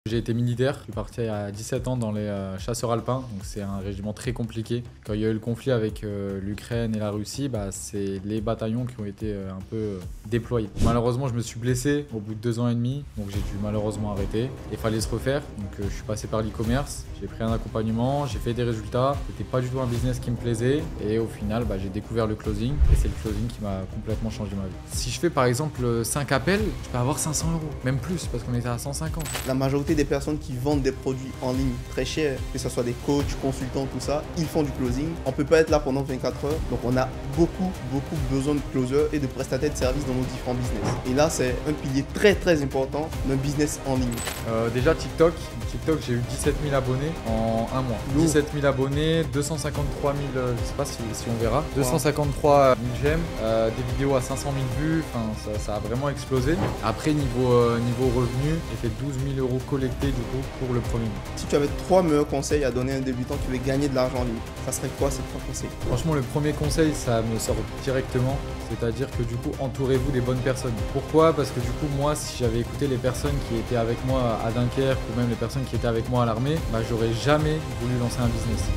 J'ai été militaire, je suis parti à 17 ans dans les chasseurs alpins, donc c'est un régiment très compliqué. Quand il y a eu le conflit avec l'Ukraine et la Russie, c'est les bataillons qui ont été un peu déployés. Malheureusement, je me suis blessé au bout de 2 ans et demi, donc j'ai dû malheureusement arrêter. Il fallait se refaire, donc je suis passé par l'e-commerce, j'ai pris un accompagnement, j'ai fait des résultats. C'était pas du tout un business qui me plaisait et au final, j'ai découvert le closing et c'est le closing qui m'a complètement changé ma vie. Si je fais par exemple 5 appels, je peux avoir 500 €, même plus parce qu'on était à 150. La majorité des personnes qui vendent des produits en ligne très chers, que ce soit des coachs, consultants, tout ça, ils font du closing. On ne peut pas être là pendant 24 heures, donc on a beaucoup besoin de closers et de prestataires de services dans nos différents business. Et là, c'est un pilier très important d'un business en ligne. Déjà TikTok, j'ai eu 17 000 abonnés en un mois. Lourd. 17 000 abonnés, 253 000, je sais pas si on verra, 253 000 j'aime, des vidéos à 500 000 vues, ça a vraiment explosé. Après niveau revenu, j'ai fait 12 000 € collectés du coup pour le premier mois. Si tu avais 3 meilleurs conseils à donner à un débutant qui veut gagner de l'argent en ligne, ça serait quoi ces 3 conseils? Franchement, le premier conseil, ça me sort directement, c'est-à-dire que du coup, entourez-vous des bonnes personnes. Pourquoi? Parce que du coup, moi, si j'avais écouté les personnes qui étaient avec moi à Dunkerque ou même les personnes qui étaient avec moi à l'armée, j'aurais jamais voulu lancer un business.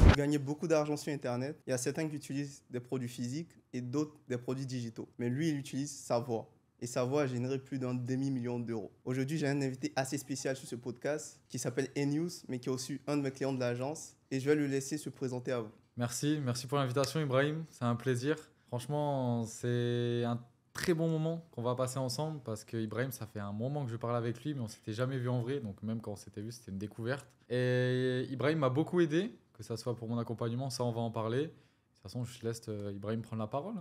Vous gagnez beaucoup d'argent sur Internet. Il y a certains qui utilisent des produits physiques et d'autres des produits digitaux. Mais lui, il utilise sa voix. Et sa voix a généré plus d'un demi-million d'euros. Aujourd'hui, j'ai un invité assez spécial sur ce podcast qui s'appelle News, mais qui est aussi un de mes clients de l'agence. Et je vais le laisser se présenter à vous. Merci pour l'invitation Ibrahim, c'est un plaisir. Franchement, c'est un très bon moment qu'on va passer ensemble parce que Ibrahim, ça fait un moment que je parle avec lui, mais on s'était jamais vu en vrai, donc même quand on s'était vu, c'était une découverte. Et Ibrahim m'a beaucoup aidé, que ça soit pour mon accompagnement, ça on va en parler. De toute façon, je laisse Ibrahim prendre la parole.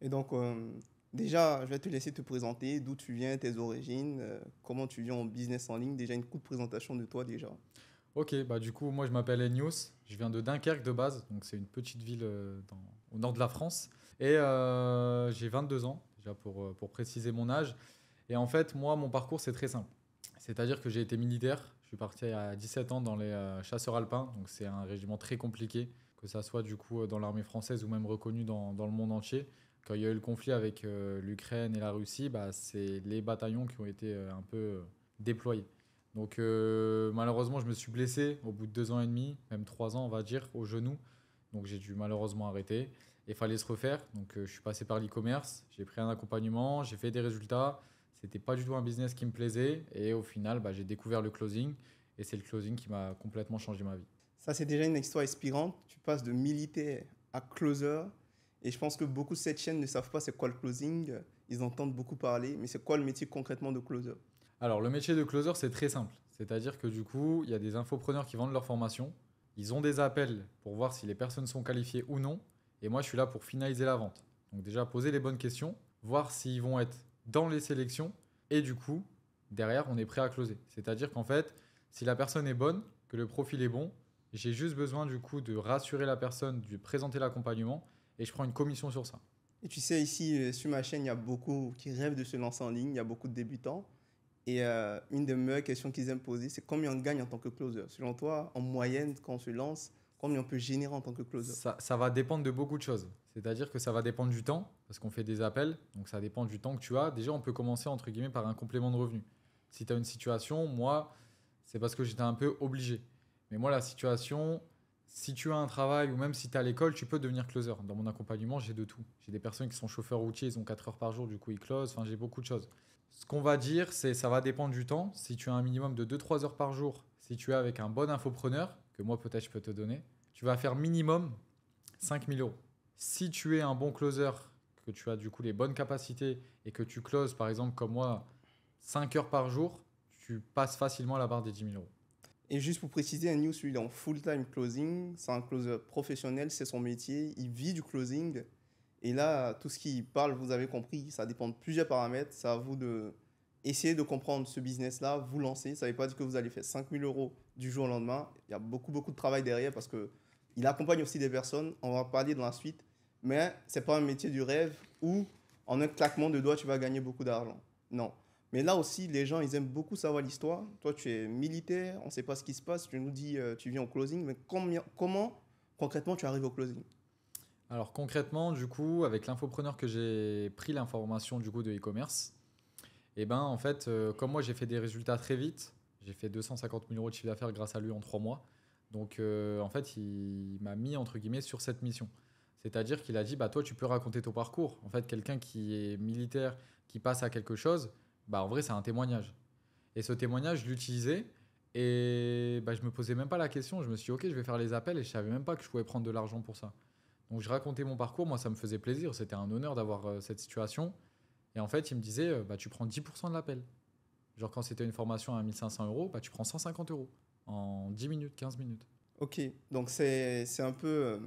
Et donc, déjà, je vais te laisser te présenter, d'où tu viens, tes origines, comment tu viens en business en ligne. Déjà, une courte présentation de toi déjà. Ok, du coup, moi je m'appelle News, je viens de Dunkerque de base, donc c'est une petite ville au nord de la France. Et j'ai 22 ans, déjà pour préciser mon âge. Et en fait, moi, mon parcours, c'est très simple. C'est-à-dire que j'ai été militaire, je suis parti à 17 ans dans les chasseurs alpins, donc c'est un régiment très compliqué, que ça soit du coup dans l'armée française ou même reconnu dans le monde entier. Quand il y a eu le conflit avec l'Ukraine et la Russie, c'est les bataillons qui ont été un peu déployés. Donc malheureusement, je me suis blessé au bout de 2 ans et demi, même 3 ans on va dire, au genou. Donc j'ai dû malheureusement arrêter. Il fallait se refaire. Donc je suis passé par l'e-commerce, j'ai pris un accompagnement, j'ai fait des résultats. C'était pas du tout un business qui me plaisait. Et au final, j'ai découvert le closing. Et c'est le closing qui m'a complètement changé ma vie. Ça, c'est déjà une histoire inspirante. Tu passes de militaire à closer. Et je pense que beaucoup de cette chaîne ne savent pas c'est quoi le closing. Ils entendent beaucoup parler. Mais c'est quoi le métier concrètement de closer? Alors, le métier de closer, c'est très simple. C'est-à-dire que du coup, il y a des infopreneurs qui vendent leur formation. Ils ont des appels pour voir si les personnes sont qualifiées ou non. Et moi, je suis là pour finaliser la vente. Donc déjà, poser les bonnes questions, voir s'ils vont être dans les sélections. Et du coup, derrière, on est prêt à closer. C'est-à-dire qu'en fait, si la personne est bonne, que le profil est bon, j'ai juste besoin du coup de rassurer la personne, de présenter l'accompagnement et je prends une commission sur ça. Et tu sais, ici, sur ma chaîne, il y a beaucoup qui rêvent de se lancer en ligne. Il y a beaucoup de débutants. Et une des meilleures questions qu'ils aiment poser, c'est combien on gagne en tant que closer. Selon toi, en moyenne, quand on se lance, combien on peut générer en tant que closer? Ça va dépendre de beaucoup de choses. C'est-à-dire que ça va dépendre du temps, parce qu'on fait des appels, donc ça dépend du temps que tu as. Déjà, on peut commencer entre guillemets par un complément de revenu. Si tu as une situation, moi, c'est parce que j'étais un peu obligé. Mais moi, la situation, si tu as un travail ou même si tu es à l'école, tu peux devenir closer. Dans mon accompagnement, j'ai de tout. J'ai des personnes qui sont chauffeurs routiers, ils ont 4 heures par jour, du coup ils closent. Enfin, j'ai beaucoup de choses. Ce qu'on va dire, c'est ça va dépendre du temps. Si tu as un minimum de 2-3 heures par jour, si tu es avec un bon infopreneur, que moi peut-être je peux te donner, tu vas faire minimum 5 000 €. Si tu es un bon closer, que tu as du coup les bonnes capacités et que tu closes par exemple comme moi 5 heures par jour, tu passes facilement la barre des 10 000 €. Et juste pour préciser, un news, lui, il est en full-time closing. C'est un closer professionnel, c'est son métier. Il vit du closing. Et là, tout ce qu'il parle, vous avez compris, ça dépend de plusieurs paramètres. C'est à vous de essayer de comprendre ce business-là, vous lancer. Ça ne veut pas dire que vous allez faire 5 000 € du jour au lendemain. Il y a beaucoup de travail derrière parce qu'il accompagne aussi des personnes. On va en parler dans la suite. Mais ce n'est pas un métier du rêve où, en un claquement de doigts, tu vas gagner beaucoup d'argent. Non. Mais là aussi, les gens, ils aiment beaucoup savoir l'histoire. Toi, tu es militaire, on ne sait pas ce qui se passe. Tu nous dis, tu viens au closing. Mais comment concrètement, tu arrives au closing? Alors concrètement, du coup, avec l'infopreneur que j'ai pris l'information du coup de e-commerce, et en fait, comme moi j'ai fait des résultats très vite, J'ai fait 250 000 euros de chiffre d'affaires grâce à lui en 3 mois. Donc, en fait, il m'a mis, entre guillemets, sur cette mission. C'est-à-dire qu'il a dit, bah, toi, tu peux raconter ton parcours. En fait, quelqu'un qui est militaire, qui passe à quelque chose, bah, en vrai, c'est un témoignage. Et ce témoignage, je l'utilisais. Et bah, je me posais même pas la question. Je me suis dit, ok, je vais faire les appels et je savais même pas que je pouvais prendre de l'argent pour ça. Donc, je racontais mon parcours. Moi, ça me faisait plaisir. C'était un honneur d'avoir cette situation. Et en fait, il me disait, bah, tu prends 10% de l'appel. Genre, quand c'était une formation à 1500 euros, bah, tu prends 150 euros en 10 minutes, 15 minutes. Ok, donc c'est un peu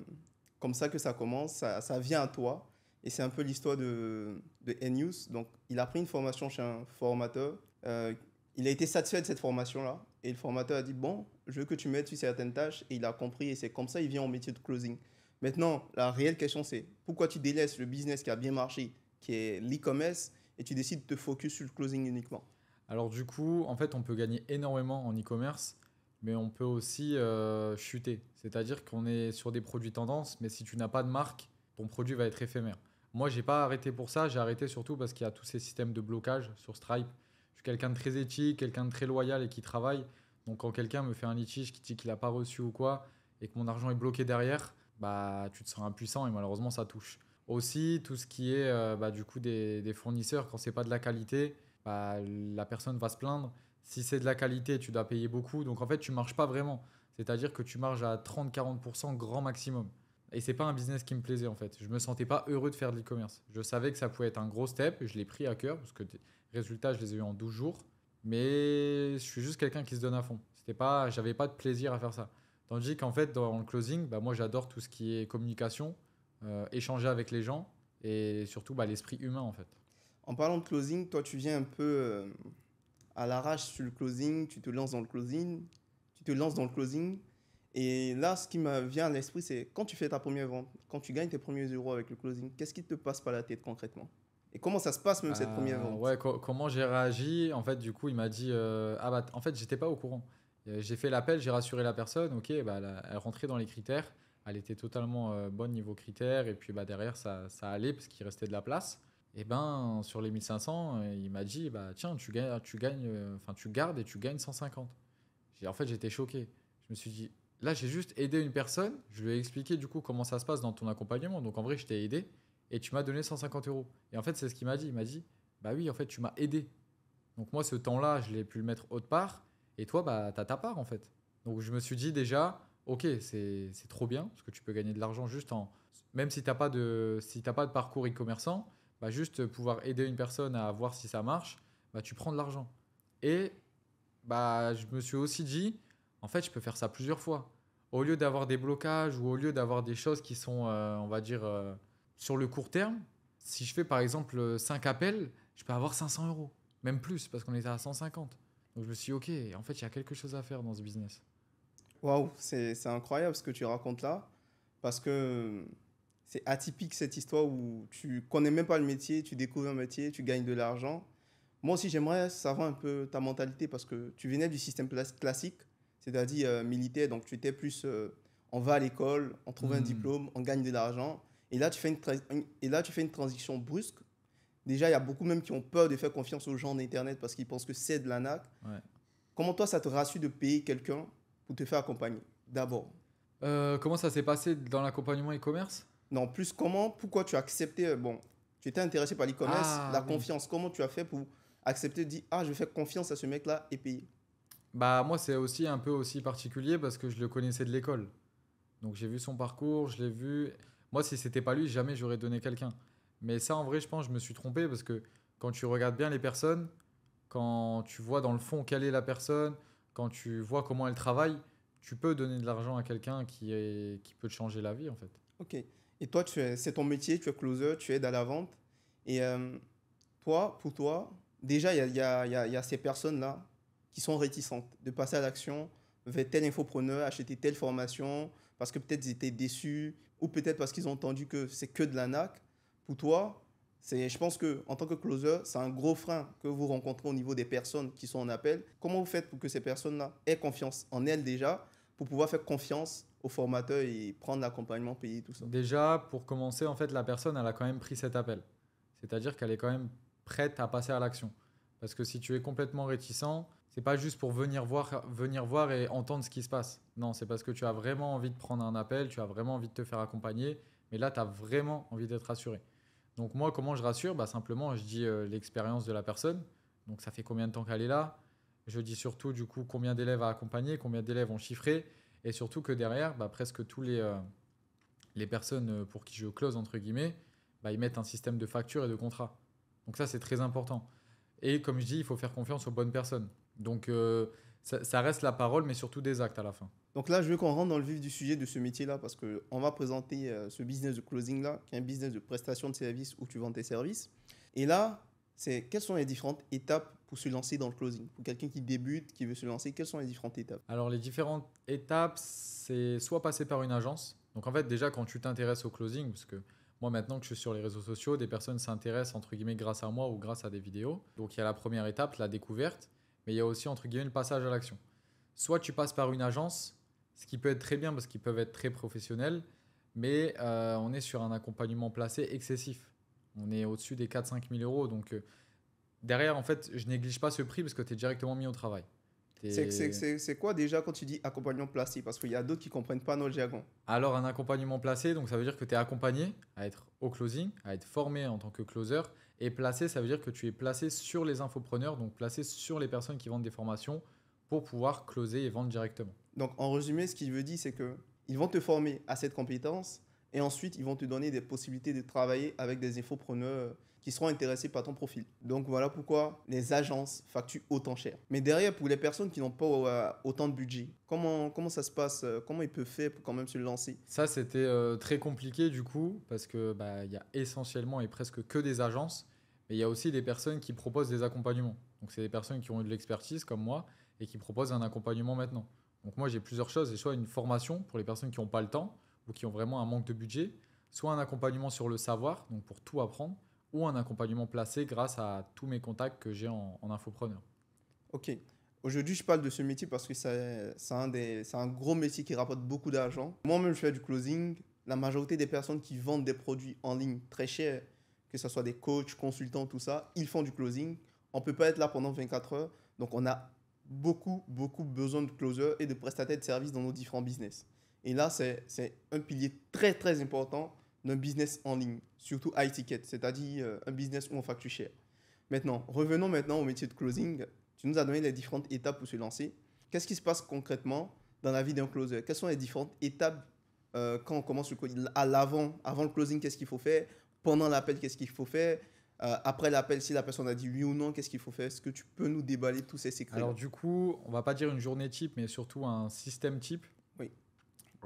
comme ça que ça commence, ça vient à toi, et c'est un peu l'histoire de News. Donc, il a pris une formation chez un formateur, il a été satisfait de cette formation-là, et le formateur a dit, bon, je veux que tu m'aides sur certaines tâches, et il a compris, et c'est comme ça qu'il vient au métier de closing. Maintenant, la réelle question, c'est pourquoi tu délaisses le business qui a bien marché, qui est l'e-commerce, et tu décides de te focus sur le closing uniquement. Alors, du coup, en fait, on peut gagner énormément en e-commerce, mais on peut aussi chuter. C'est-à-dire qu'on est sur des produits tendance, mais si tu n'as pas de marque, ton produit va être éphémère. Moi, j'ai pas arrêté pour ça. J'ai arrêté surtout parce qu'il y a tous ces systèmes de blocage sur Stripe. Je suis quelqu'un de très éthique, quelqu'un de très loyal et qui travaille. Donc, quand quelqu'un me fait un litige qui dit qu'il n'a pas reçu ou quoi, et que mon argent est bloqué derrière, bah, tu te sens impuissant et malheureusement, ça touche. Aussi, tout ce qui est bah, du coup des fournisseurs, quand c'est pas de la qualité, bah, la personne va se plaindre. Si c'est de la qualité, tu dois payer beaucoup. Donc en fait, tu marches pas vraiment. C'est-à-dire que tu marges à 30-40% grand maximum. Et c'est pas un business qui me plaisait en fait. Je me sentais pas heureux de faire de l'e-commerce. Je savais que ça pouvait être un gros step. Je l'ai pris à cœur parce que les résultats, je les ai eu en 12 jours. Mais je suis juste quelqu'un qui se donne à fond. J'avais pas de plaisir à faire ça. Tandis qu'en fait, dans le closing, bah, moi j'adore tout ce qui est communication, échanger avec les gens et surtout bah, l'esprit humain en fait. En parlant de closing, toi, tu viens un peu à l'arrache sur le closing, tu te lances dans le closing, tu te lances dans le closing. Et là, ce qui me vient à l'esprit, c'est quand tu fais ta première vente, quand tu gagnes tes premiers euros avec le closing, qu'est-ce qui te passe par la tête concrètement? Et comment ça se passe même cette première vente? Ouais, comment j'ai réagi? En fait, du coup, il m'a dit ah bah en fait, j'étais pas au courant. J'ai fait l'appel, j'ai rassuré la personne. Ok, bah elle rentrait dans les critères. Elle était totalement bonne niveau critères et puis bah derrière ça allait parce qu'il restait de la place. Et ben sur les 1500, il m'a dit bah tiens, tu gardes et tu gagnes 150. En fait, j'étais choqué. Je me suis dit là, j'ai juste aidé une personne. Je lui ai expliqué du coup comment ça se passe dans ton accompagnement. Donc en vrai, je t'ai aidé et tu m'as donné 150 euros. Et en fait, c'est ce qu'il m'a dit. Il m'a dit, bah oui, en fait, tu m'as aidé. Donc moi, ce temps-là, je l'ai pu le mettre autre part. Et toi, bah, t'as ta part, en fait. Donc je me suis dit déjà, ok, c'est trop bien, parce que tu peux gagner de l'argent juste en... Même si t'as pas de parcours e-commerçant, bah, juste pouvoir aider une personne à voir si ça marche, bah, tu prends de l'argent. Et bah, je me suis aussi dit, en fait, je peux faire ça plusieurs fois. Au lieu d'avoir des blocages ou au lieu d'avoir des choses qui sont, on va dire, sur le court terme, si je fais par exemple 5 appels, je peux avoir 500 euros. Même plus, parce qu'on était à 150. Donc je me suis dit, ok, en fait, il y a quelque chose à faire dans ce business. Waouh, c'est incroyable ce que tu racontes là, parce que c'est atypique cette histoire où tu connais même pas le métier, tu découvres un métier, tu gagnes de l'argent. Moi aussi, j'aimerais savoir un peu ta mentalité parce que tu venais du système classique, c'est-à-dire militaire, donc tu étais plus on va à l'école, on trouve un Hmm, diplôme, on gagne de l'argent. Et là, et là, tu fais une transition brusque. Déjà, il y a beaucoup même qui ont peur de faire confiance aux gens d'Internet parce qu'ils pensent que c'est de l'arnaque. ouais. Comment toi, ça te rassure de payer quelqu'un pour te faire accompagner? D'abord. Comment ça s'est passé dans l'accompagnement e-commerce? Non, plus comment, pourquoi tu as accepté, bon, tu étais intéressé par l'e-commerce, la Ah oui. confiance, comment tu as fait pour accepter de dire, ah, je vais faire confiance à ce mec-là et payer. Bah moi c'est aussi un peu aussi particulier parce que je le connaissais de l'école. Donc j'ai vu son parcours, je l'ai vu. Moi si c'était pas lui, jamais j'aurais donné quelqu'un. Mais ça en vrai je pense que je me suis trompé parce que quand tu regardes bien les personnes, quand tu vois dans le fond quelle est la personne, quand tu vois comment elle travaille, tu peux donner de l'argent à quelqu'un qui peut te changer la vie en fait. Ok. Et toi, c'est ton métier, tu es closer, tu aides à la vente. Et toi, pour toi, déjà, il y a ces personnes-là qui sont réticentes de passer à l'action vers tel infopreneur, acheter telle formation, parce que peut-être ils étaient déçus, ou peut-être parce qu'ils ont entendu que c'est que de l'arnaque. Pour toi, je pense que en tant que closer, c'est un gros frein que vous rencontrez au niveau des personnes qui sont en appel. Comment vous faites pour que ces personnes-là aient confiance en elles déjà, pour pouvoir faire confiance au formateur et prendre l'accompagnement, payer tout ça? Déjà pour commencer en fait la personne elle a quand même pris cet appel. C'est-à-dire qu'elle est quand même prête à passer à l'action. Parce que si tu es complètement réticent, C'est pas juste pour venir voir et entendre ce qui se passe. Non, c'est parce que tu as vraiment envie de prendre un appel, tu as vraiment envie de te faire accompagner, mais là, tu as vraiment envie d'être rassuré. Donc moi, comment je rassure? Bah, simplement, je dis l'expérience de la personne. Donc ça fait combien de temps qu'elle est là? Je dis surtout, du coup, combien d'élèves à accompagner, combien d'élèves ont chiffré, et surtout que derrière, bah, presque tous les personnes pour qui je close, entre guillemets, bah, ils mettent un système de facture et de contrat. Donc ça, c'est très important. Et comme je dis, il faut faire confiance aux bonnes personnes. Donc ça reste la parole, mais surtout des actes à la fin. Donc là, je veux qu'on rentre dans le vif du sujet de ce métier-là parce qu'on va présenter ce business de closing-là, qui est un business de prestation de services où tu vends tes services. Et là, quelles sont les différentes étapes pour se lancer dans le closing? Pour quelqu'un qui débute, qui veut se lancer, quelles sont les différentes étapes? Alors les différentes étapes, c'est soit passer par une agence. Donc en fait, déjà quand tu t'intéresses au closing, parce que moi maintenant que je suis sur les réseaux sociaux, des personnes s'intéressent entre guillemets grâce à moi ou grâce à des vidéos. Donc il y a la première étape, la découverte, mais il y a aussi entre guillemets le passage à l'action. Soit tu passes par une agence, ce qui peut être très bien parce qu'ils peuvent être très professionnels, mais on est sur un accompagnement placé excessif. On est au-dessus des 4 5 000 euros. Donc derrière, en fait, je néglige pas ce prix parce que tu es directement mis au travail. C'est quoi déjà quand tu dis accompagnement placé? Parce qu'il y a d'autres qui ne comprennent pas notre jargon. Alors, un accompagnement placé, donc ça veut dire que tu es accompagné à être au closing, à être formé en tant que closer. Et placé, ça veut dire que tu es placé sur les infopreneurs, donc placé sur les personnes qui vendent des formations pour pouvoir closer et vendre directement. Donc, en résumé, ce qu'il veut dire, c'est que ils vont te former à cette compétence et ensuite, ils vont te donner des possibilités de travailler avec des infopreneurs qui seront intéressés par ton profil. Donc, voilà pourquoi les agences facturent autant cher. Mais derrière, pour les personnes qui n'ont pas autant de budget, comment ça se passe? Comment ils peuvent faire pour quand même se lancer? Ça, c'était très compliqué du coup, parce que bah, y a essentiellement et presque que des agences, mais il y a aussi des personnes qui proposent des accompagnements. Donc, c'est des personnes qui ont eu de l'expertise comme moi et qui proposent un accompagnement maintenant. Donc, moi, j'ai plusieurs choses. J'ai soit une formation pour les personnes qui n'ont pas le temps ou qui ont vraiment un manque de budget, soit un accompagnement sur le savoir, donc pour tout apprendre, ou un accompagnement placé grâce à tous mes contacts que j'ai en infopreneur. Ok. Aujourd'hui, je parle de ce métier parce que c'est un gros métier qui rapporte beaucoup d'argent. Moi-même, je fais du closing. La majorité des personnes qui vendent des produits en ligne très chers, que ce soit des coachs, consultants, tout ça, ils font du closing. On ne peut pas être là pendant 24 heures. Donc, on a beaucoup besoin de closers et de prestataires de services dans nos différents business. Et là, c'est un pilier très important d'un business en ligne, surtout high ticket, c'est-à-dire un business où on facture cher. Maintenant, revenons maintenant au métier de closing. Tu nous as donné les différentes étapes pour se lancer. Qu'est-ce qui se passe concrètement dans la vie d'un closer? Quelles sont les différentes étapes quand on commence le closing? Avant le closing, qu'est-ce qu'il faut faire? Pendant l'appel, qu'est-ce qu'il faut faire? Après l'appel, si la personne a dit oui ou non, qu'est-ce qu'il faut faire? Est-ce que tu peux nous déballer tous ces secrets? Alors du coup, on va pas dire une journée type, mais surtout un système type. Oui.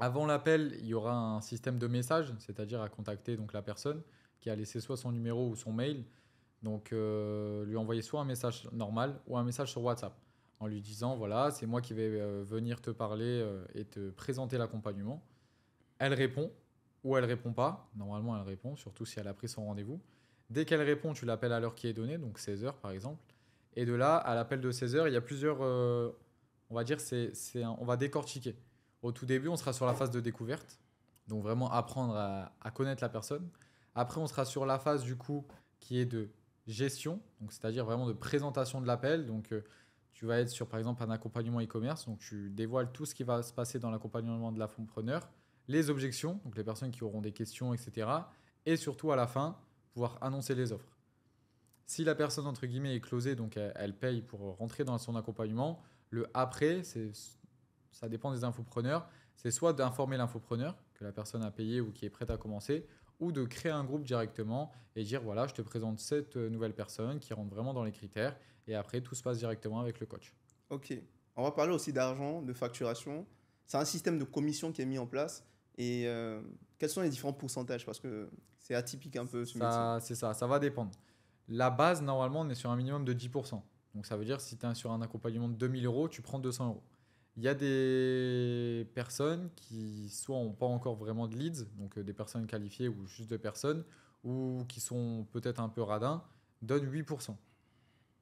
Avant l'appel, il y aura un système de message, c'est-à-dire à contacter donc la personne qui a laissé soit son numéro ou son mail. Donc lui envoyer soit un message normal ou un message sur WhatsApp en lui disant voilà, c'est moi qui vais venir te parler et te présenter l'accompagnement. Elle répond ou elle répond pas. Normalement, elle répond, surtout si elle a pris son rendez-vous. Dès qu'elle répond, tu l'appelles à l'heure qui est donnée, donc 16 heures par exemple. Et de là, à l'appel de 16 heures, il y a plusieurs. On va dire, on va décortiquer. Au tout début, on sera sur la phase de découverte, donc vraiment apprendre à connaître la personne. Après, on sera sur la phase du coup qui est de gestion, donc c'est-à-dire vraiment de présentation de l'appel. Donc, tu vas être sur par exemple un accompagnement e-commerce, donc tu dévoiles tout ce qui va se passer dans l'accompagnement de l'infopreneur, les objections, donc les personnes qui auront des questions, etc. Et surtout à la fin, pouvoir annoncer les offres. Si la personne entre guillemets est closée, donc elle paye pour rentrer dans son accompagnement, le après, ça dépend des infopreneurs. C'est soit d'informer l'infopreneur que la personne a payé ou qui est prête à commencer, ou de créer un groupe directement et dire voilà, je te présente cette nouvelle personne qui rentre vraiment dans les critères et après tout se passe directement avec le coach. Ok. On va parler aussi d'argent, de facturation. C'est un système de commission qui est mis en place. Et quels sont les différents pourcentages? Parce que c'est atypique un peu ce métier. C'est ça, ça va dépendre. La base, normalement, on est sur un minimum de 10%. Donc ça veut dire si tu es sur un accompagnement de 2000 euros, tu prends 200 euros. Il y a des personnes qui soit n'ont pas encore vraiment de leads, donc des personnes qualifiées ou juste des personnes, ou qui sont peut-être un peu radins, donnent 8%.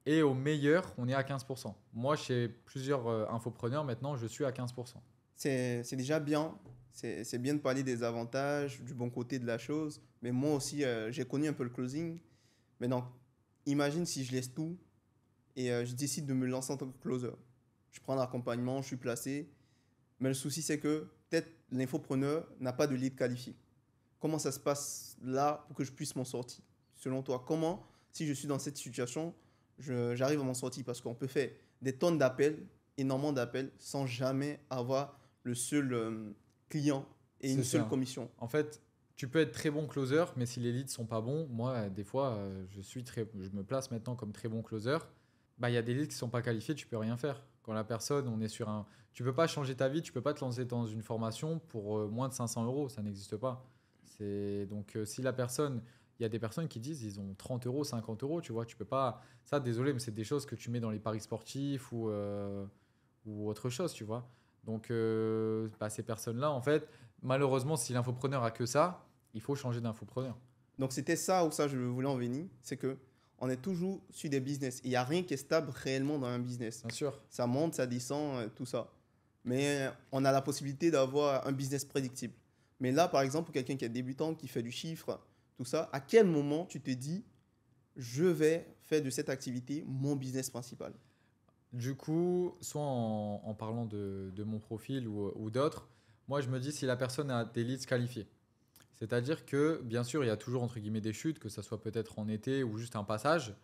Et au meilleur, on est à 15%. Moi, chez plusieurs infopreneurs, maintenant, je suis à 15%. C'est déjà bien. C'est bien de parler des avantages, du bon côté de la chose. Mais moi aussi, j'ai connu un peu le closing. Mais donc, imagine si je laisse tout et je décide de me lancer en tant que closer. Je prends l'accompagnement, je suis placé. Mais le souci, c'est que peut-être l'infopreneur n'a pas de lead qualifié. Comment ça se passe là pour que je puisse m'en sortir? Selon toi, comment, si je suis dans cette situation, j'arrive à m'en sortir? Parce qu'on peut faire des tonnes d'appels, énormément d'appels, sans jamais avoir le seul client et une C'est seule ça. commission. En fait, tu peux être très bon closer, mais si les leads sont pas bons, moi, des fois, je me place maintenant comme très bon closer. Bah, il y a des leads qui sont pas qualifiés, tu peux rien faire. Quand la personne, on est sur un, tu peux pas changer ta vie, tu peux pas te lancer dans une formation pour moins de 500 euros, ça n'existe pas. C'est donc si la personne, il y a des personnes qui disent ils ont 30 euros, 50 euros, tu vois, tu peux pas. Ça, désolé, mais c'est des choses que tu mets dans les paris sportifs ou autre chose, tu vois. Donc, bah, ces personnes-là, en fait, malheureusement, si l'infopreneur a que ça, il faut changer d'infopreneur. Donc c'était ça où ça je voulais en venir, c'est que on est toujours sur des business. Il n'y a rien qui est stable réellement dans un business. Bien sûr. Ça monte, ça descend, tout ça. Mais on a la possibilité d'avoir un business prédictible. Mais là, par exemple, pour quelqu'un qui est débutant, qui fait du chiffre, tout ça, à quel moment tu te dis, je vais faire de cette activité mon business principal? Du coup, soit en parlant de mon profil ou d'autres, moi je me dis si la personne a des leads qualifiés. C'est-à-dire que, bien sûr, il y a toujours entre guillemets des chutes, que ça soit peut-être en été ou juste un passage,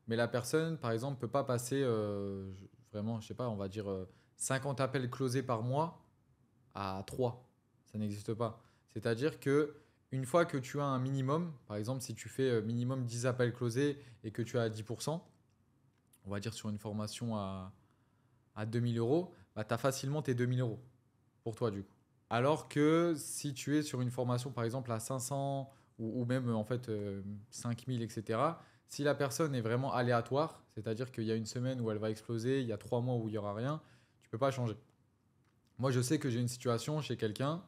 mais la personne, par exemple, peut pas passer vraiment, je sais pas, on va dire 50 appels closés par mois à 3. Ça n'existe pas. C'est-à-dire que une fois que tu as un minimum, par exemple, si tu fais minimum 10 appels closés et que tu as 10%, on va dire sur une formation à 2000 euros, bah, tu as facilement tes 2000 euros pour toi du coup. Alors que si tu es sur une formation par exemple à 500 ou même en fait 5000, etc., si la personne est vraiment aléatoire, c'est-à-dire qu'il y a une semaine où elle va exploser, il y a 3 mois où il n'y aura rien, tu peux pas changer. Moi je sais que j'ai une situation chez quelqu'un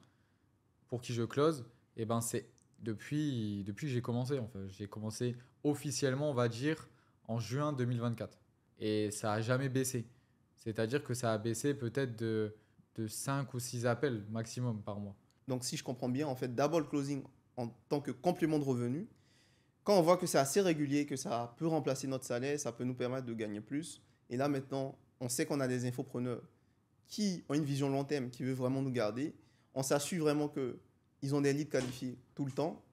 pour qui je close, et ben c'est depuis que j'ai commencé. En fait. J'ai commencé officiellement, on va dire, en juin 2024. Et ça a jamais baissé. C'est-à-dire que ça a baissé peut-être de 5 ou 6 appels maximum par mois. Donc, si je comprends bien, en fait, d'abord le closing en tant que complément de revenu, quand on voit que c'est assez régulier, que ça peut remplacer notre salaire, ça peut nous permettre de gagner plus. Et là, maintenant, on sait qu'on a des infopreneurs qui ont une vision long terme, qui veut vraiment nous garder. On s'assure vraiment qu'ils ont des leads qualifiés tout le temps.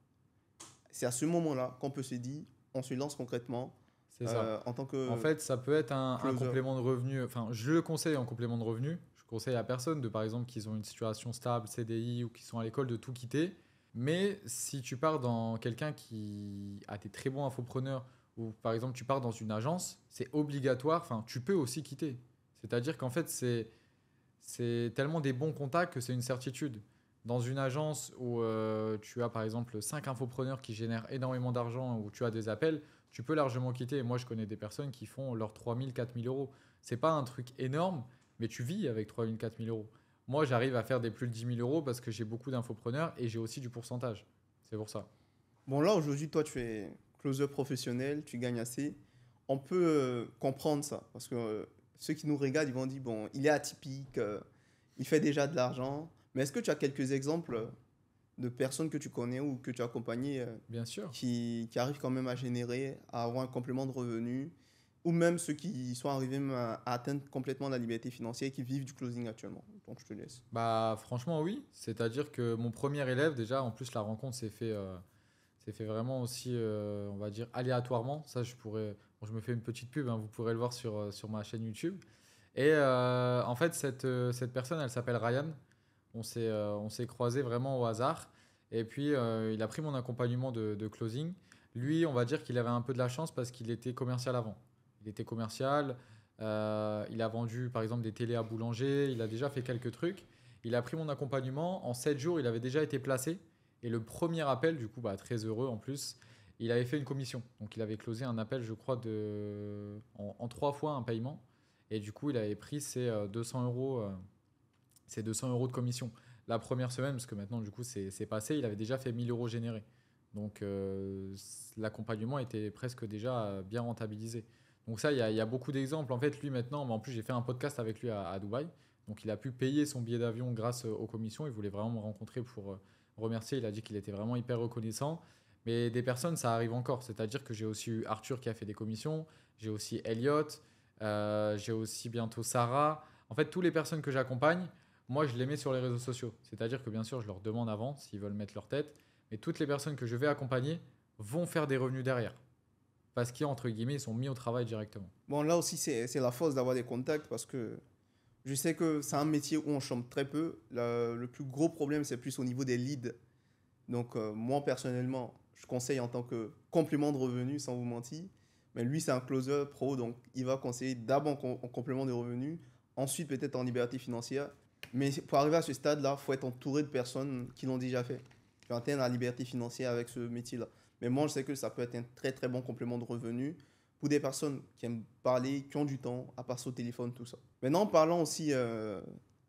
C'est à ce moment-là qu'on peut se dire, on se lance concrètement C'est ça. en tant En que fait, ça peut être un closer. complément de revenu. Enfin, je le conseille en complément de revenu. Je conseille à personne de, par exemple, qu'ils ont une situation stable, CDI ou qui sont à l'école, de tout quitter. Mais si tu pars dans quelqu'un qui a des très bons infopreneurs ou par exemple tu pars dans une agence, c'est obligatoire. Enfin, tu peux aussi quitter. C'est-à-dire qu'en fait, c'est tellement des bons contacts que c'est une certitude. Dans une agence où tu as par exemple 5 infopreneurs qui génèrent énormément d'argent, où tu as des appels, tu peux largement quitter. Moi, je connais des personnes qui font leurs 3000, 4000 euros. C'est pas un truc énorme, mais tu vis avec 3000, 4000 euros. Moi, j'arrive à faire des plus de 10 000 euros parce que j'ai beaucoup d'infopreneurs et j'ai aussi du pourcentage. C'est pour ça. Bon, là, aujourd'hui, toi, tu es closer professionnel, tu gagnes assez. On peut comprendre ça parce que ceux qui nous regardent, ils vont dire, bon, il est atypique, il fait déjà de l'argent. Mais est-ce que tu as quelques exemples de personnes que tu connais ou que tu as accompagnées Bien sûr. qui arrivent quand même à générer, à avoir un complément de revenus, ou même ceux qui sont arrivés même à atteindre complètement la liberté financière et qui vivent du closing actuellement? Donc, je te laisse. Bah, franchement, oui. C'est-à-dire que mon premier élève, déjà, en plus, la rencontre s'est fait vraiment aussi, on va dire, aléatoirement. Ça, je pourrais. Bon, je me fais une petite pub, hein, vous pourrez le voir sur ma chaîne YouTube. Et en fait, cette personne, elle s'appelle Ryan. On s'est croisés vraiment au hasard. Et puis, il a pris mon accompagnement de closing. Lui, on va dire qu'il avait un peu de la chance parce qu'il était commercial avant. Il était commercial. Il a vendu, par exemple, des télés à boulanger. Il a déjà fait quelques trucs. Il a pris mon accompagnement. En 7 jours, il avait déjà été placé. Et le premier appel, du coup, bah, très heureux en plus, il avait fait une commission. Donc, il avait closé un appel, je crois, en 3 fois un paiement. Et du coup, il avait pris ses 200 euros. C'est 200 euros de commission. La première semaine, parce que maintenant, du coup, c'est passé, il avait déjà fait 1000 euros générés. Donc, l'accompagnement était presque déjà bien rentabilisé. Donc, ça, il y a beaucoup d'exemples. En fait, lui, maintenant, mais en plus, j'ai fait un podcast avec lui à Dubaï. Donc, il a pu payer son billet d'avion grâce aux commissions. Il voulait vraiment me rencontrer pour remercier. Il a dit qu'il était vraiment hyper reconnaissant. Mais des personnes, ça arrive encore. C'est-à-dire que j'ai aussi eu Arthur qui a fait des commissions, j'ai aussi Elliot, j'ai aussi bientôt Sarah. En fait, toutes les personnes que j'accompagne, moi, je les mets sur les réseaux sociaux. C'est-à-dire que bien sûr, je leur demande avant s'ils veulent mettre leur tête. Mais toutes les personnes que je vais accompagner vont faire des revenus derrière. Parce qu'entre guillemets, ils sont mis au travail directement. Bon, là aussi, c'est la force d'avoir des contacts parce que je sais que c'est un métier où on chôme très peu. Le plus gros problème, c'est plus au niveau des leads. Donc, moi, personnellement, je conseille en tant que complément de revenus, sans vous mentir. Mais lui, c'est un closer pro, donc il va conseiller d'abord en complément de revenus, ensuite peut-être en liberté financière. Mais pour arriver à ce stade-là, il faut être entouré de personnes qui l'ont déjà fait, qui ont atteint la liberté financière avec ce métier-là. Mais moi, je sais que ça peut être un très très bon complément de revenus pour des personnes qui aiment parler, qui ont du temps à passer au téléphone, tout ça. Maintenant, en parlant aussi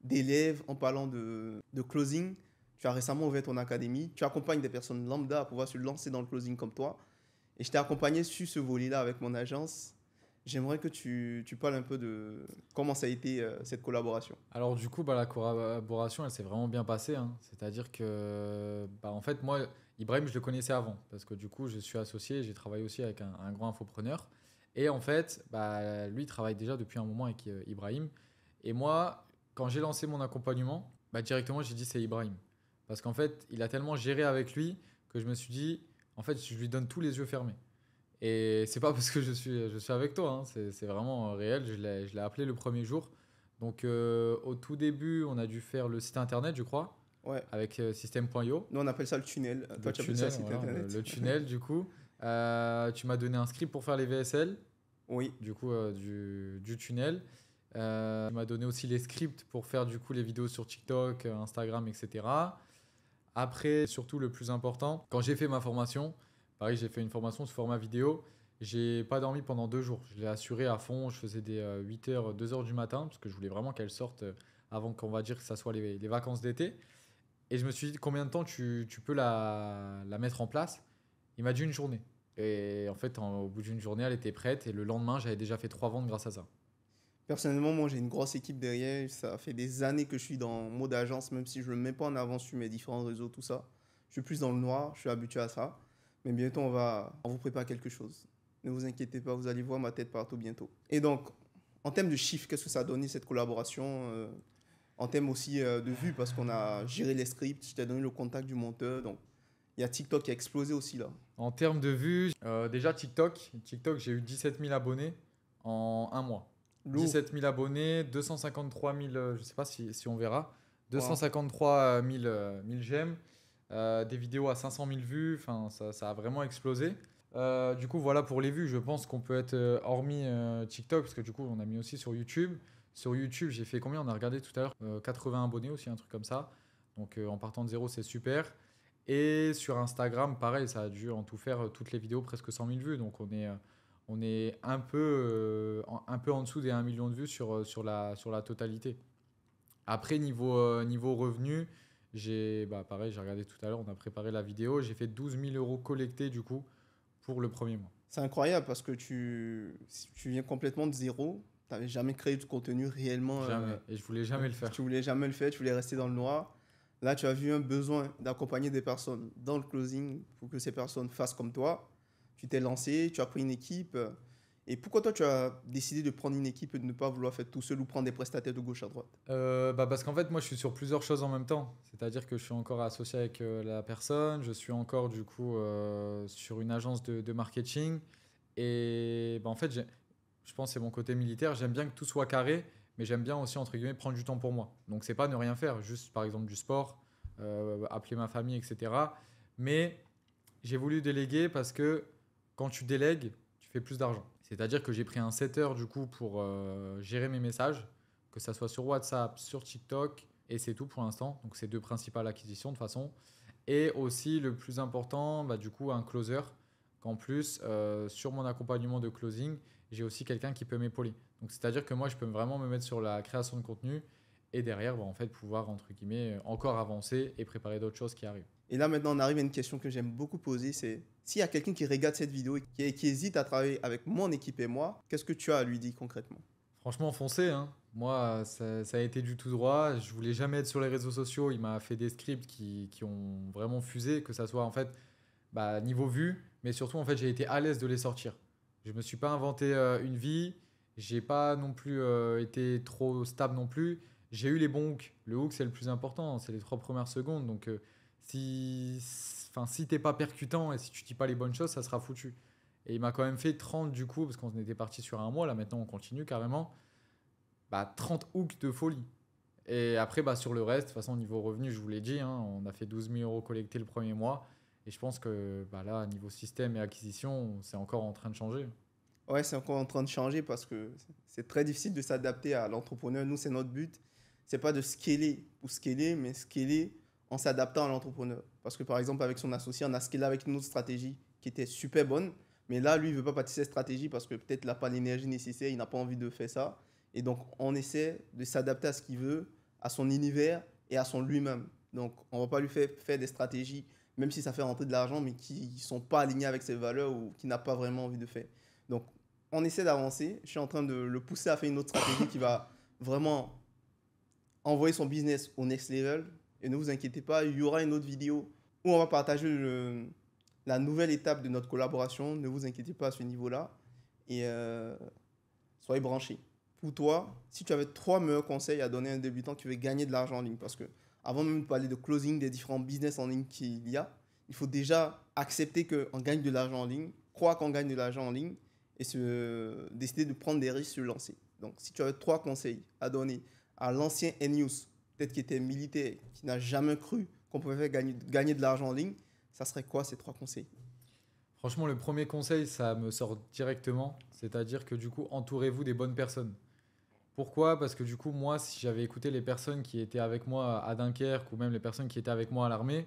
d'élèves, en parlant de closing, tu as récemment ouvert ton académie, tu accompagnes des personnes lambda à pouvoir se lancer dans le closing comme toi. Et je t'ai accompagné sur ce volet-là avec mon agence. J'aimerais que tu parles un peu de comment ça a été cette collaboration. Alors du coup, bah, la collaboration, elle s'est vraiment bien passée, hein. C'est-à-dire que, bah, en fait, moi, Ibrahim, je le connaissais avant. Parce que du coup, je suis associé, j'ai travaillé aussi avec un grand infopreneur. Et en fait, bah, lui, il travaille déjà depuis un moment avec Ibrahim. Et moi, quand j'ai lancé mon accompagnement, bah, directement, j'ai dit c'est Ibrahim. Parce qu'en fait, il a tellement géré avec lui que je me suis dit, en fait, je lui donne tous les yeux fermés. Et c'est pas parce que je suis avec toi, hein, c'est vraiment réel. Je l'ai appelé le premier jour. Donc, au tout début, on a dû faire le site internet, je crois, Ouais, avec système.io. nous on appelle ça le tunnel. Le Toi tu appelles ça le tunnel, site voilà, internet. le tunnel, du coup. Tu m'as donné un script pour faire les VSL, Oui, du coup, du tunnel. Tu m'as donné aussi les scripts pour faire, du coup, les vidéos sur TikTok, Instagram, etc. Après, surtout le plus important, quand j'ai fait ma formation, pareil, j'ai fait une formation sous format vidéo. J'ai pas dormi pendant 2 jours. Je l'ai assuré à fond. Je faisais des 8h, 2h du matin, parce que je voulais vraiment qu'elle sorte avant qu'on va dire que ça soit les vacances d'été. Et je me suis dit, combien de temps tu peux la mettre en place? Il m'a dit une journée. Et en fait, au bout d'une journée, elle était prête. Et le lendemain, j'avais déjà fait 3 ventes grâce à ça. personnellement, moi j'ai une grosse équipe derrière. Ça fait des années que je suis dans mode agence, même si je ne le mets pas en avant sur mes différents réseaux, tout ça. Je suis plus dans le noir, je suis habitué à ça. Mais bientôt on vous prépare quelque chose. Ne vous inquiétez pas, vous allez voir ma tête partout bientôt. Et donc, en termes de chiffres, qu'est-ce que ça a donné cette collaboration en termes aussi de vues, parce qu'on a géré les scripts, je t'ai donné le contact du monteur. Donc, il y a TikTok qui a explosé aussi là. En termes de vues, déjà TikTok, j'ai eu 17 000 abonnés en un mois. Lourd. 17 000 abonnés, 253 000, je ne sais pas si on verra, Wow. 253 000, 1000 j'aime, des vidéos à 500 000 vues, enfin, ça a vraiment explosé. Du coup, voilà pour les vues, je pense qu'on peut être, hormis TikTok, parce que du coup, on a mis aussi sur YouTube. Sur YouTube, j'ai fait combien? On a regardé tout à l'heure, 80 abonnés aussi, un truc comme ça. Donc en partant de zéro, c'est super. Et sur Instagram, pareil, ça a dû en tout faire toutes les vidéos presque 100 000 vues. Donc on est un peu en dessous des 1 million de vues sur la totalité. Après, niveau revenu, pareil, j'ai regardé tout à l'heure, on a préparé la vidéo. J'ai fait 12 000 € collectés du coup pour le premier mois. C'est incroyable parce que tu viens complètement de zéro. Tu n'avais jamais créé de contenu réellement. Jamais. Et je voulais jamais le faire. Tu voulais jamais le faire, tu voulais rester dans le noir. Là, tu as vu un besoin d'accompagner des personnes dans le closing pour que ces personnes fassent comme toi. Tu t'es lancé, tu as pris une équipe. Et pourquoi toi, tu as décidé de prendre une équipe et de ne pas vouloir faire tout seul ou prendre des prestataires de gauche à droite? Parce qu'en fait, moi, je suis sur plusieurs choses en même temps. C'est-à-dire que je suis encore associé avec la personne, je suis encore du coup sur une agence de marketing. Et en fait, je pense que c'est mon côté militaire. J'aime bien que tout soit carré, mais j'aime bien aussi, entre guillemets, prendre du temps pour moi. Donc, c'est pas ne rien faire, juste par exemple du sport, appeler ma famille, etc. Mais j'ai voulu déléguer parce que quand tu délègues, tu fais plus d'argent. C'est-à-dire que j'ai pris un setter du coup pour gérer mes messages, que ça soit sur WhatsApp, sur TikTok, et c'est tout pour l'instant. Donc, c'est deux principales acquisitions de toute façon. Et aussi, le plus important, du coup, un closer. Qu'en plus, sur mon accompagnement de closing, j'ai aussi quelqu'un qui peut m'épauler. Donc, c'est-à-dire que moi, je peux vraiment me mettre sur la création de contenu et derrière, en fait, pouvoir, entre guillemets, encore avancer et préparer d'autres choses qui arrivent. Et là, maintenant, on arrive à une question que j'aime beaucoup poser, c'est s'il y a quelqu'un qui regarde cette vidéo et qui hésite à travailler avec mon équipe et moi, qu'est-ce que tu as à lui dire concrètement? Franchement, foncez, hein. Moi, ça a été du tout droit. Je voulais jamais être sur les réseaux sociaux. Il m'a fait des scripts qui ont vraiment fusé, que ça soit en fait. bah, niveau vue, mais surtout, en fait, j'ai été à l'aise de les sortir. Je me suis pas inventé une vie, j'ai pas non plus été trop stable non plus. J'ai eu les bons hooks. Le hook, c'est le plus important, c'est les 3 premières secondes. Donc, si, enfin, si t'es pas percutant et si tu dis pas les bonnes choses, ça sera foutu. Et il m'a quand même fait 30 du coup, parce qu'on était parti sur un mois, là maintenant on continue carrément. Bah, 30 hooks de folie. Et après, bah, sur le reste, de toute façon, niveau revenu, je vous l'ai dit, hein, on a fait 12 000 € collectés le premier mois. Et je pense que bah, là, niveau système et acquisition, c'est encore en train de changer. Ouais, c'est encore en train de changer parce que c'est très difficile de s'adapter à l'entrepreneur. Nous, c'est notre but. C'est pas de scaler pour scaler, mais scaler en s'adaptant à l'entrepreneur. Parce que par exemple, avec son associé, on a scalé avec une autre stratégie qui était super bonne. Mais là, lui, il veut pas partir cette stratégie parce que peut-être il n'a pas l'énergie nécessaire, il n'a pas envie de faire ça. Et donc, on essaie de s'adapter à ce qu'il veut, à son univers et à son lui-même. Donc, on va pas lui faire des stratégies, même si ça fait rentrer de l'argent, mais qui ne sont pas alignées avec ses valeurs ou qui n'a pas vraiment envie de faire. Donc, on essaie d'avancer. Je suis en train de le pousser à faire une autre stratégie qui va vraiment envoyer son business au next level. Et ne vous inquiétez pas, il y aura une autre vidéo où on va partager la nouvelle étape de notre collaboration. Ne vous inquiétez pas à ce niveau-là. Et soyez branchés. Pour toi, si tu avais 3 meilleurs conseils à donner à un débutant qui veut gagner de l'argent en ligne, parce que avant même de parler de closing des différents business en ligne qu'il y a, il faut déjà accepter qu'on gagne de l'argent en ligne, croire qu'on gagne de l'argent en ligne et décider de prendre des risques sur le lancer. Donc, si tu avais 3 conseils à donner à l'ancien Enius, peut-être qui était militaire, qui n'a jamais cru qu'on pouvait faire gagner de l'argent en ligne, ça serait quoi ces 3 conseils? Franchement, le premier conseil, ça me sort directement. C'est-à-dire que du coup, entourez-vous des bonnes personnes. Pourquoi? Parce que du coup, moi, si j'avais écouté les personnes qui étaient avec moi à Dunkerque ou même les personnes qui étaient avec moi à l'armée,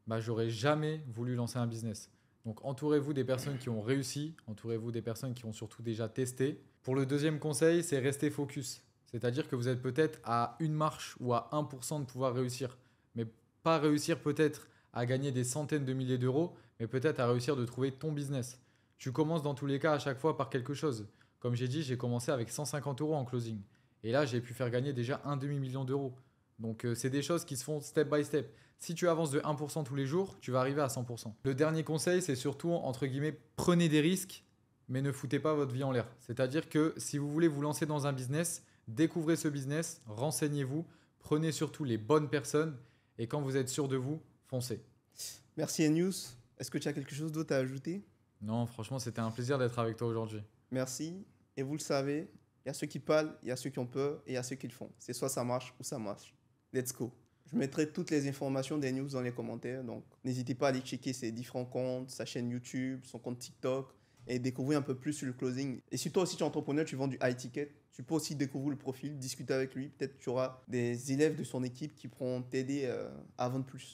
bah, j'aurais jamais voulu lancer un business. Donc, entourez-vous des personnes qui ont réussi, entourez-vous des personnes qui ont surtout déjà testé. Pour le deuxième conseil, c'est rester focus. C'est-à-dire que vous êtes peut-être à une marche ou à 1% de pouvoir réussir, mais pas réussir peut-être à gagner des centaines de milliers d'euros, mais peut-être à réussir de trouver ton business. Tu commences dans tous les cas à chaque fois par quelque chose. Comme j'ai dit, j'ai commencé avec 150 euros en closing. Et là, j'ai pu faire gagner déjà un demi-million d'euros. Donc, c'est des choses qui se font step by step. Si tu avances de 1% tous les jours, tu vas arriver à 100%. Le dernier conseil, c'est surtout, entre guillemets, prenez des risques, mais ne foutez pas votre vie en l'air. C'est-à-dire que si vous voulez vous lancer dans un business, découvrez ce business, renseignez-vous, prenez surtout les bonnes personnes, et quand vous êtes sûr de vous, foncez. Merci Enius. Est-ce que tu as quelque chose d'autre à ajouter? Non, franchement, c'était un plaisir d'être avec toi aujourd'hui. Merci. Et vous le savez, il y a ceux qui parlent, il y a ceux qui ont peur et il y a ceux qui le font. C'est soit ça marche ou ça marche. Let's go. Je mettrai toutes les informations des news dans les commentaires. Donc, n'hésitez pas à aller checker ses différents comptes, sa chaîne YouTube, son compte TikTok et découvrir un peu plus sur le closing. Et si toi aussi tu es entrepreneur, tu vends du high ticket, tu peux aussi découvrir le profil, discuter avec lui. Peut-être que tu auras des élèves de son équipe qui pourront t'aider à vendre plus.